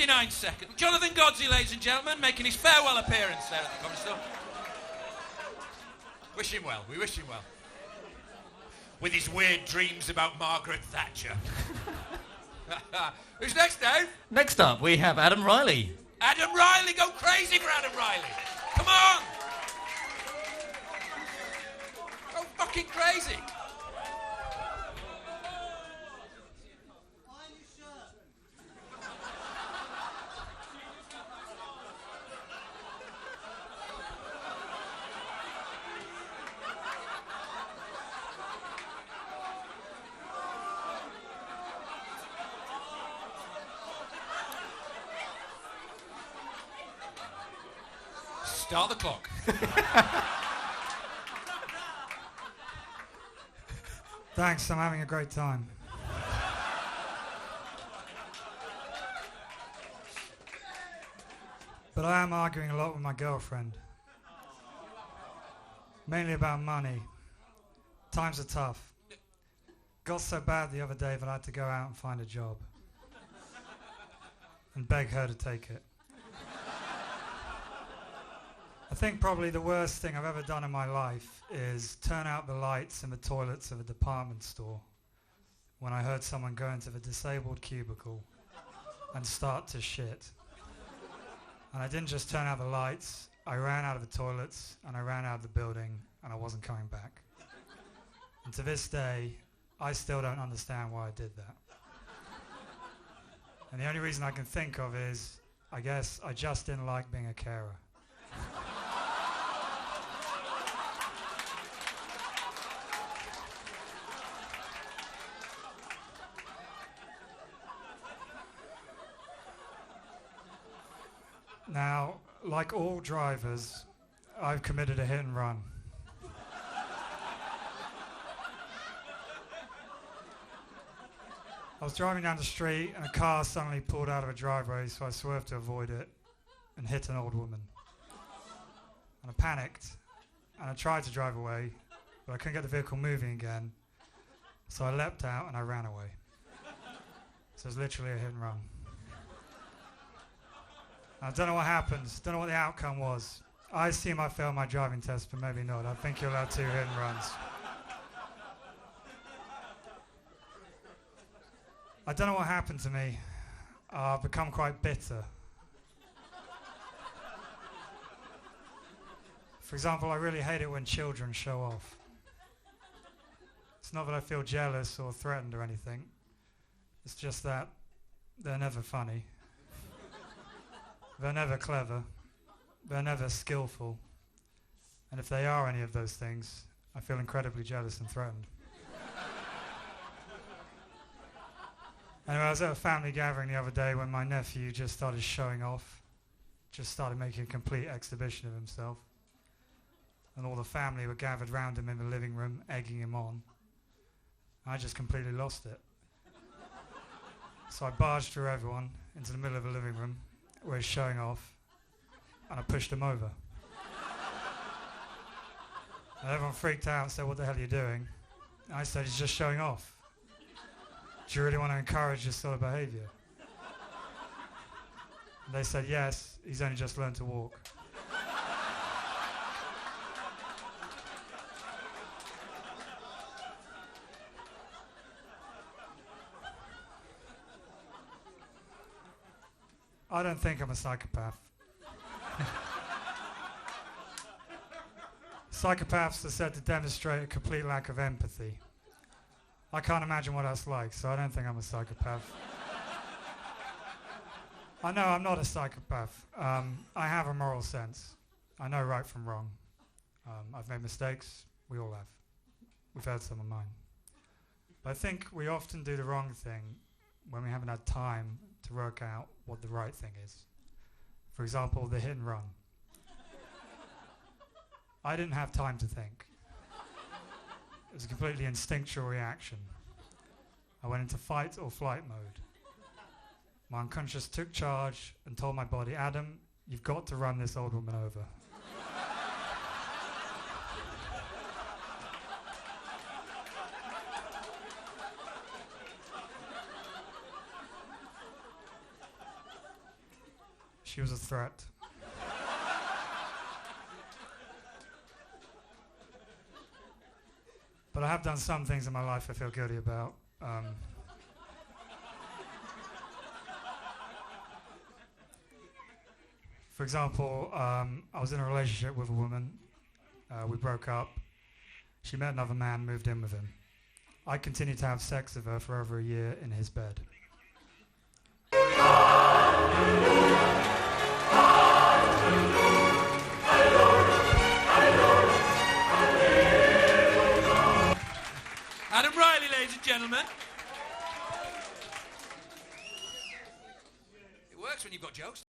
59 seconds. Jonathan Godsey, ladies and gentlemen, making his farewell appearance there at the Comedy Store. Wish him well. We wish him well. With his weird dreams about Margaret Thatcher. Who's next, Dave? Next up, we have Adam Riley. Adam Riley, go crazy for Adam Riley. Come on. Go fucking crazy. Start the clock. Thanks, I'm having a great time. But I am arguing a lot with my girlfriend. Mainly about money. Times are tough. Got so bad the other day that I had to go out and find a job. And beg her to take it. I think probably the worst thing I've ever done in my life is turn out the lights in the toilets of a department store when I heard someone go into the disabled cubicle and start to shit. And I didn't just turn out the lights, I ran out of the toilets and I ran out of the building and I wasn't coming back. And to this day, I still don't understand why I did that. And the only reason I can think of is, I guess I just didn't like being a carer. Now, like all drivers, I've committed a hit and run. I was driving down the street and a car suddenly pulled out of a driveway, so I swerved to avoid it and hit an old woman. And I panicked and I tried to drive away, but I couldn't get the vehicle moving again, so I leapt out and I ran away. So it was literally a hit and run. I don't know what happened, don't know what the outcome was. I assume I failed my driving test, but maybe not. I think you're allowed 2 hit and runs. I don't know what happened to me. I've become quite bitter. For example, I really hate it when children show off. It's not that I feel jealous or threatened or anything. It's just that they're never funny. They're never clever. They're never skillful. And if they are any of those things, I feel incredibly jealous and threatened. Anyway, I was at a family gathering the other day when my nephew just started showing off, just started making a complete exhibition of himself. And all the family were gathered round him in the living room, egging him on. I just completely lost it. So I barged through everyone into the middle of the living room, where he's showing off, and I pushed him over. And everyone freaked out and said, "What the hell are you doing?" And I said, "He's just showing off. Do you really want to encourage this sort of behaviour?" And they said, "Yes, he's only just learned to walk." I don't think I'm a psychopath. Psychopaths are said to demonstrate a complete lack of empathy. I can't imagine what that's like, so I don't think I'm a psychopath. I know I'm not a psychopath. I have a moral sense. I know right from wrong. I've made mistakes. We all have. We've had some of mine. But I think we often do the wrong thing when we haven't had time to work out what the right thing is. For example, the hit and run. I didn't have time to think. It was a completely instinctual reaction. I went into fight or flight mode. My unconscious took charge and told my body, "Adam, you've got to run this old woman over." She was a threat. But I have done some things in my life I feel guilty about. For example, I was in a relationship with a woman. We broke up. She met another man, moved in with him. I continued to have sex with her for over a year in his bed.